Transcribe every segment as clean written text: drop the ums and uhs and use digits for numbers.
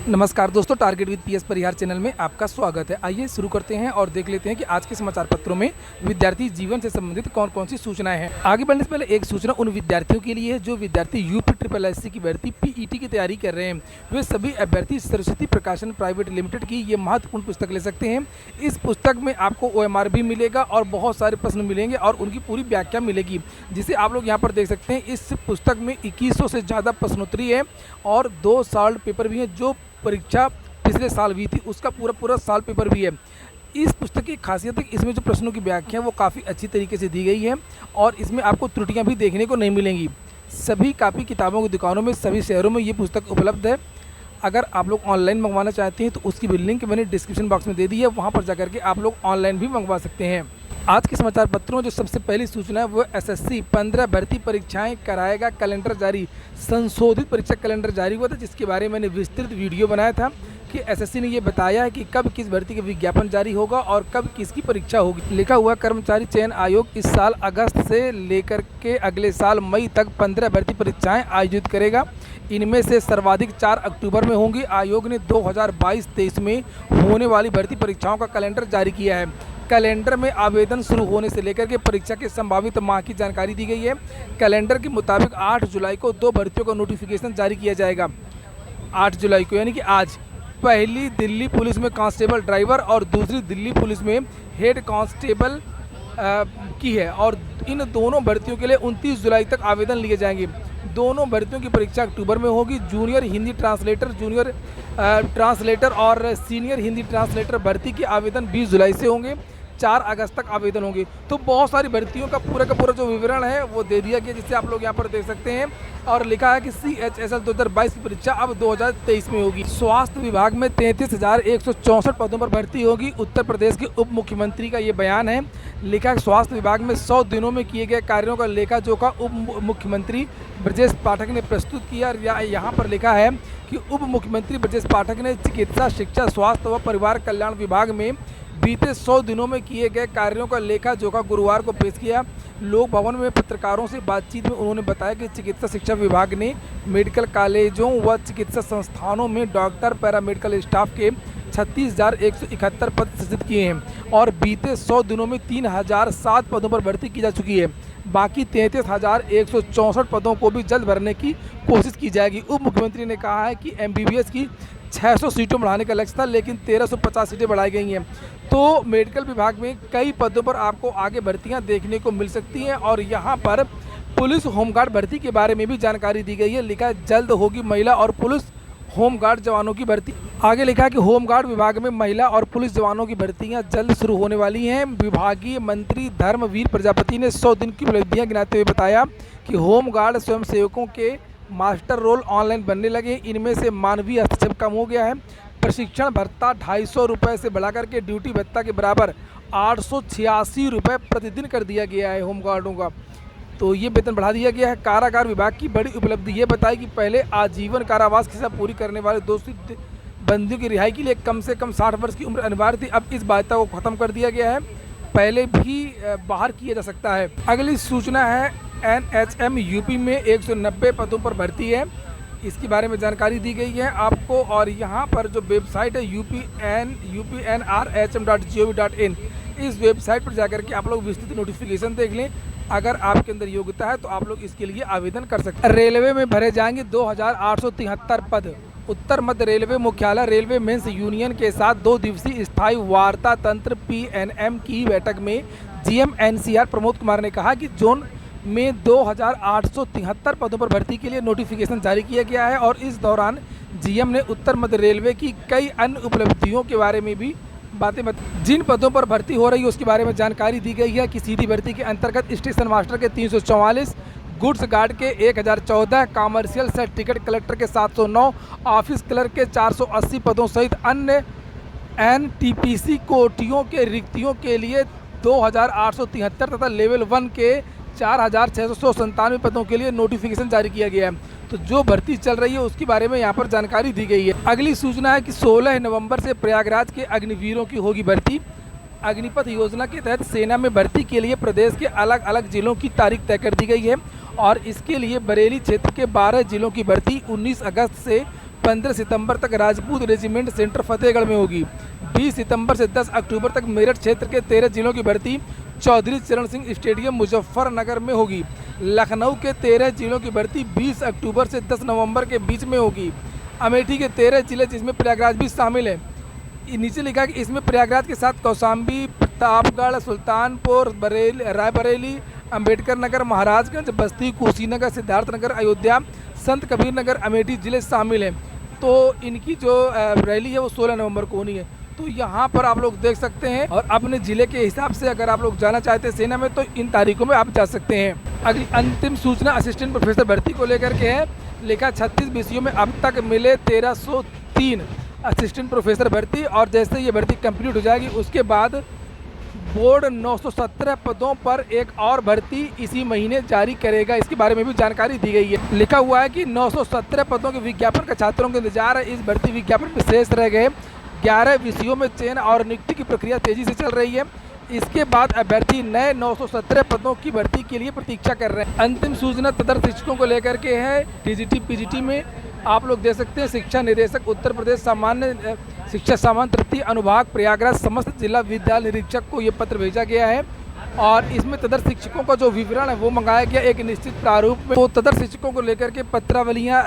नमस्कार दोस्तों, target with PS Parihar channel में आपका स्वागत है। आइए शुरू करते हैं और देख लेते हैं कि आज के समाचार पत्रों में विद्यार्थी जीवन से संबंधित कौन कौन सी सूचनाएं हैं। आगे बढ़ने से पहले एक सूचना उन विद्यार्थियों के लिए है जो विद्यार्थी यूपी ट्रिपल एससी की भर्ती पीईटी की तैयारी कर रहे हैं। वे सभी अभ्यर्थी सरस्वती प्रकाशन प्राइवेट लिमिटेड की ये महत्वपूर्ण पुस्तक ले सकते हैं। इस पुस्तक में आपको OMR भी मिलेगा और बहुत सारे प्रश्न मिलेंगे और उनकी पूरी व्याख्या मिलेगी, जिसे आप लोग यहाँ पर देख सकते हैं। इस पुस्तक में 2100 से ज़्यादा प्रश्नोत्तरी है और 2 सॉल्व पेपर भी हैं। जो परीक्षा पिछले साल हुई थी उसका पूरा साल पेपर भी है। इस पुस्तक की खासियत है कि इसमें जो प्रश्नों की व्याख्या है वो काफ़ी अच्छी तरीके से दी गई है और इसमें आपको त्रुटियां भी देखने को नहीं मिलेंगी। सभी कापी किताबों की दुकानों में सभी शहरों में ये पुस्तक उपलब्ध है। अगर आप लोग ऑनलाइन मंगवाना चाहते हैं तो उसकी भी लिंक मैंने डिस्क्रिप्शन बॉक्स में दे दी है, वहाँ पर जाकर के आप लोग ऑनलाइन भी मंगवा सकते हैं। आज के समाचार पत्रों में जो सबसे पहली सूचना है वो SSC 15 भर्ती परीक्षाएं कराएगा कैलेंडर जारी। संशोधित परीक्षा कैलेंडर जारी हुआ था, जिसके बारे में मैंने विस्तृत वीडियो बनाया था कि SSC ने ये बताया है कि कब किस भर्ती का विज्ञापन जारी होगा और कब किसकी परीक्षा होगी। लिखा हुआ कर्मचारी चयन आयोग इस साल अगस्त से लेकर के अगले साल मई तक 15 भर्ती परीक्षाएं आयोजित करेगा। इनमें से सर्वाधिक 4 अक्टूबर में होंगी। आयोग ने 2022-23 में होने वाली भर्ती परीक्षाओं का कैलेंडर जारी किया है। कैलेंडर में आवेदन शुरू होने से लेकर के परीक्षा के संभावित माह की जानकारी दी गई है। कैलेंडर के मुताबिक 8 जुलाई को 2 भर्तियों का नोटिफिकेशन जारी किया जाएगा। 8 जुलाई को यानी कि आज पहली दिल्ली पुलिस में कांस्टेबल ड्राइवर और दूसरी दिल्ली पुलिस में हेड कांस्टेबल की है और इन दोनों भर्तियों के लिए 29 जुलाई तक आवेदन लिए जाएंगे। दोनों भर्तियों की परीक्षा अक्टूबर में होगी। Junior Hindi translator, junior translator और सीनियर हिंदी ट्रांसलेटर भर्ती के आवेदन 20 जुलाई से होंगे। 4 अगस्त तक आवेदन होंगे। तो बहुत सारी भर्तियों का पूरा जो विवरण है वो दे दिया गया, जिसे आप लोग यहाँ पर देख सकते हैं। और लिखा है कि CHSL 2022 की परीक्षा अब 2023 में होगी। स्वास्थ्य विभाग में 33,164 पदों पर भर्ती होगी। उत्तर प्रदेश के उप मुख्यमंत्री का ये बयान है। लिखा है स्वास्थ्य विभाग में 100 दिनों में किए गए कार्यों का लेखा जोखा उप मुख्यमंत्री ब्रजेश पाठक ने प्रस्तुत किया। यहाँ पर लिखा है कि उप मुख्यमंत्री ब्रजेश पाठक ने चिकित्सा, शिक्षा, स्वास्थ्य व परिवार कल्याण विभाग में बीते 100 दिनों में किए गए कार्यों का लेखा जोखा गुरुवार को पेश किया। लोक भवन में पत्रकारों से बातचीत में उन्होंने बताया कि चिकित्सा शिक्षा विभाग ने मेडिकल कॉलेजों व चिकित्सा संस्थानों में डॉक्टर, पैरामेडिकल स्टाफ के 36,171 पद सृजित किए हैं और बीते 100 दिनों में 3,007 पदों पर भर्ती की जा चुकी है। बाकी 33,164 पदों को भी जल्द भरने की कोशिश की जाएगी। उप मुख्यमंत्री ने कहा है कि MBBS की 600 सीटों बढ़ाने का लक्ष्य था, लेकिन 1350 सीटें बढ़ाई गई हैं। तो मेडिकल विभाग में कई पदों पर आपको आगे भर्तियां देखने को मिल सकती हैं और यहाँ पर पुलिस होमगार्ड भर्ती के बारे में भी जानकारी दी गई है। लिखा है जल्द होगी महिला और पुलिस होमगार्ड जवानों की भर्ती। आगे लिखा है कि होमगार्ड विभाग में महिला और पुलिस जवानों की भर्तियां जल्द शुरू होने वाली हैं। विभागीय मंत्री धर्मवीर प्रजापति ने 100 दिन की उपलब्धियां गिनाते हुए बताया कि होमगार्ड स्वयंसेवकों के मास्टर रोल ऑनलाइन बनने लगे। इनमें से मानवीय हस्तक्षेप कम हो गया है। प्रशिक्षण भत्ता 250 रुपये से बढ़ाकर के ड्यूटी भत्ता के बराबर 886 रुपये प्रतिदिन कर दिया गया है होमगार्डों का। तो ये वेतन बढ़ा दिया गया है। कारागार विभाग की बड़ी उपलब्धि ये बताई कि पहले आजीवन कारावास की सजा पूरी करने वाले दोषी बंदियों की रिहाई के लिए कम से कम 60 वर्ष की उम्र अनिवार्य थी। अब इस बाध्यता को खत्म कर दिया गया है। पहले भी बाहर किया जा सकता है। अगली सूचना है NHM यूपी में 190 पदों पर भर्ती है। इसके बारे में जानकारी दी गई है आपको और यहाँ पर जो वेबसाइट है upnrhm.gov.in, इस वेबसाइट पर जाकर के आप लोग विस्तृत नोटिफिकेशन देख लें। अगर आपके अंदर योग्यता है तो आप लोग इसके लिए आवेदन कर सकते हैं। रेलवे में भरे जाएंगे 2,873 पद। उत्तर मध्य रेलवे मुख्यालय रेलवे मेंस यूनियन के साथ 2 दिवसीय स्थायी वार्ता तंत्र PNM की बैठक में GM NCR प्रमोद कुमार ने कहा कि जोन में 2,873 पदों पर भर्ती के लिए नोटिफिकेशन जारी किया गया है और इस दौरान GM ने उत्तर मध्य रेलवे की कई अन्य उपलब्धियों के बारे में भी बातें जिन पदों पर भर्ती हो रही है उसके बारे में जानकारी दी गई है कि सीधी भर्ती के अंतर्गत स्टेशन मास्टर के 344, गुड्स गार्ड के 1014, कॉमर्शियल सेट टिकट कलेक्टर के 709, ऑफिस क्लर्क के 480 पदों सहित अन्य NTPC कोटियों के रिक्तियों के लिए 2,873 तथा लेवल 1 के 4,697 पदों के लिए नोटिफिकेशन जारी किया गया है। तो जो भर्ती चल रही है उसके बारे में यहाँ पर जानकारी दी गई है। अगली सूचना है कि 16 नवंबर से प्रयागराज के अग्निवीरों की होगी भर्ती। अग्निपथ योजना के तहत सेना में भर्ती के लिए प्रदेश के अलग अलग जिलों की तारीख तय कर दी गई है और इसके लिए बरेली क्षेत्र के 12 जिलों की भर्ती 19 अगस्त से 15 सितंबर तक राजपूत रेजिमेंट सेंटर फतेहगढ़ में होगी। 20 सितंबर से 10 अक्टूबर तक मेरठ क्षेत्र के 13 जिलों की भर्ती चौधरी चरण सिंह स्टेडियम मुजफ्फरनगर में होगी। लखनऊ के 13 जिलों की भर्ती 20 अक्टूबर से 10 नवंबर के बीच में होगी। अमेठी के 13 जिले जिसमें प्रयागराज भी शामिल है। नीचे लिखा कि इसमें प्रयागराज के साथ कौशाम्बी, प्रतापगढ़, सुल्तानपुर, रायबरेली, अंबेडकर नगर, महाराजगंज, बस्ती, कुशीनगर, सिद्धार्थनगर, अयोध्या, संत कबीर नगर, अमेठी जिले शामिल हैं। तो इनकी जो रैली है वो 16 नवंबर को होनी है। तो यहाँ पर आप लोग देख सकते हैं और अपने ज़िले के हिसाब से अगर आप लोग जाना चाहते हैं सेना में तो इन तारीखों में आप जा सकते हैं। अगली अंतिम सूचना असिस्टेंट प्रोफेसर भर्ती को लेकर के है। लिखा 36 विषयों में अब तक मिले 1303 असिस्टेंट प्रोफेसर भर्ती, और जैसे ये भर्ती कंप्लीट हो जाएगी उसके बाद बोर्ड 917 पदों पर एक और भर्ती इसी महीने जारी करेगा। इसके बारे में भी जानकारी दी गई है। लिखा हुआ है कि 917 पदों के विज्ञापन का छात्रों के इंतजार है। इस भर्ती विज्ञापन में शेष रह गए 11 विषयों में चयन और नियुक्ति की प्रक्रिया तेजी से चल रही है। इसके बाद अभ्यर्थी नए 917 पदों की भर्ती के लिए प्रतीक्षा कर रहे हैं। अंतिम सूचना तदर्थ शिक्षकों को लेकर के है। टीजीटी पीजीटी में आप लोग देख सकते हैं शिक्षा निदेशक उत्तर प्रदेश सामान्य शिक्षा सामान्य तृतीय अनुभाग प्रयागराज समस्त जिला विद्यालय निरीक्षक को ये पत्र भेजा गया है और इसमें तदर्थ शिक्षकों का जो विवरण है वो मंगाया गया एक निश्चित प्रारूप में। तो तदर्थ शिक्षकों को लेकर के पत्रावलियाँ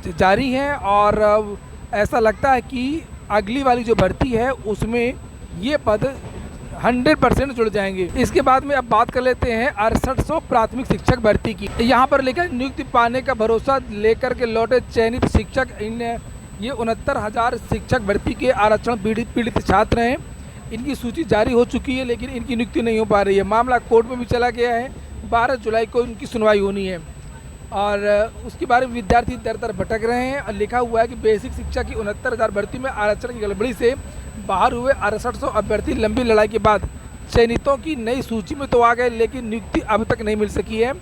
जारी हैं और ऐसा लगता है कि अगली वाली जो भर्ती है उसमें ये पद 100% जुड़ जाएंगे। इसके बाद में अब बात कर लेते हैं 6800 प्राथमिक शिक्षक भर्ती की। यहाँ पर लिखा है नियुक्ति पाने का भरोसा लेकर के लौटे चयनित शिक्षक। ये 69,000 शिक्षक भर्ती के आरक्षण पीड़ित छात्र हैं। इनकी सूची जारी हो चुकी है लेकिन इनकी नियुक्ति नहीं हो पा रही है। मामला कोर्ट में भी चला गया है। 12 जुलाई को इनकी सुनवाई होनी है और उसके बारे में विद्यार्थी दर दर भटक रहे हैं। और लिखा हुआ है कि बेसिक शिक्षा की 69,000 भर्ती में आरक्षण की गड़बड़ी से बाहर हुए 6800 अभ्यर्थी लंबी लड़ाई के बाद चयनितों की नई सूची में तो आ गए लेकिन नियुक्ति अब तक नहीं मिल सकी है।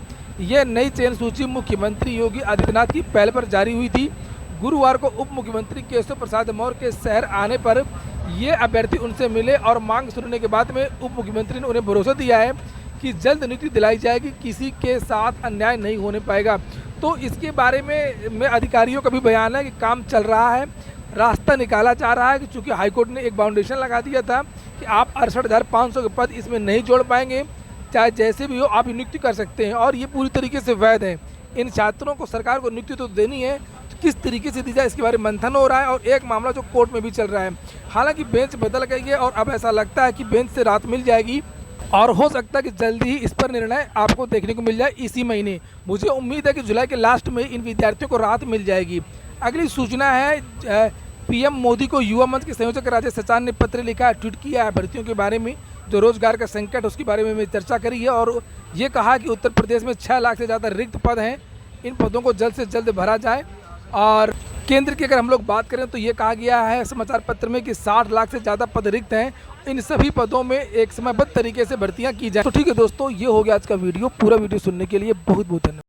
यह नई चयन सूची मुख्यमंत्री योगी आदित्यनाथ की पहल पर जारी हुई थी। गुरुवार को उप मुख्यमंत्री केशव प्रसाद मौर्य के शहर आने पर ये अभ्यर्थी उनसे मिले और मांग सुनने के बाद में उप मुख्यमंत्री ने उन्हें भरोसा दिया है कि जल्द नियुक्ति दिलाई जाएगी, किसी के साथ अन्याय नहीं होने पाएगा। तो इसके बारे में अधिकारियों का भी बयान है कि काम चल रहा है, रास्ता निकाला जा रहा है कि चूँकि हाईकोर्ट ने एक बाउंडेशन लगा दिया था कि आप 68,500 के पद इसमें नहीं जोड़ पाएंगे, चाहे जैसे भी हो आप नियुक्ति कर सकते हैं और ये पूरी तरीके से वैध है। इन छात्रों को सरकार को नियुक्ति तो देनी है, तो किस तरीके से दी जाए इसके बारे में मंथन हो रहा है और एक मामला जो कोर्ट में भी चल रहा है। हालांकि बेंच बदल गई है और अब ऐसा लगता है कि बेंच से राहत मिल जाएगी और हो सकता है कि जल्दी ही इस पर निर्णय आपको देखने को मिल जाए इसी महीने। मुझे उम्मीद है कि जुलाई के लास्ट में इन विद्यार्थियों को राहत मिल जाएगी। अगली सूचना है पीएम मोदी को युवा मंच के संयोजक राजेश सचान ने पत्र लिखा है, ट्वीट किया है भर्तियों के बारे में, जो रोजगार का संकट उसके बारे में चर्चा करी है और ये कहा कि उत्तर प्रदेश में 6 लाख से ज़्यादा रिक्त पद हैं, इन पदों को जल्द से जल्द भरा जाए। और केंद्र की अगर हम लोग बात करें तो ये कहा गया है समाचार पत्र में कि 60 लाख से ज़्यादा पद रिक्त हैं, इन सभी पदों में एक समयबद्ध तरीके से भर्तियां की जाए। तो ठीक है दोस्तों, ये हो गया आज का वीडियो। पूरा वीडियो सुनने के लिए बहुत बहुत धन्यवाद।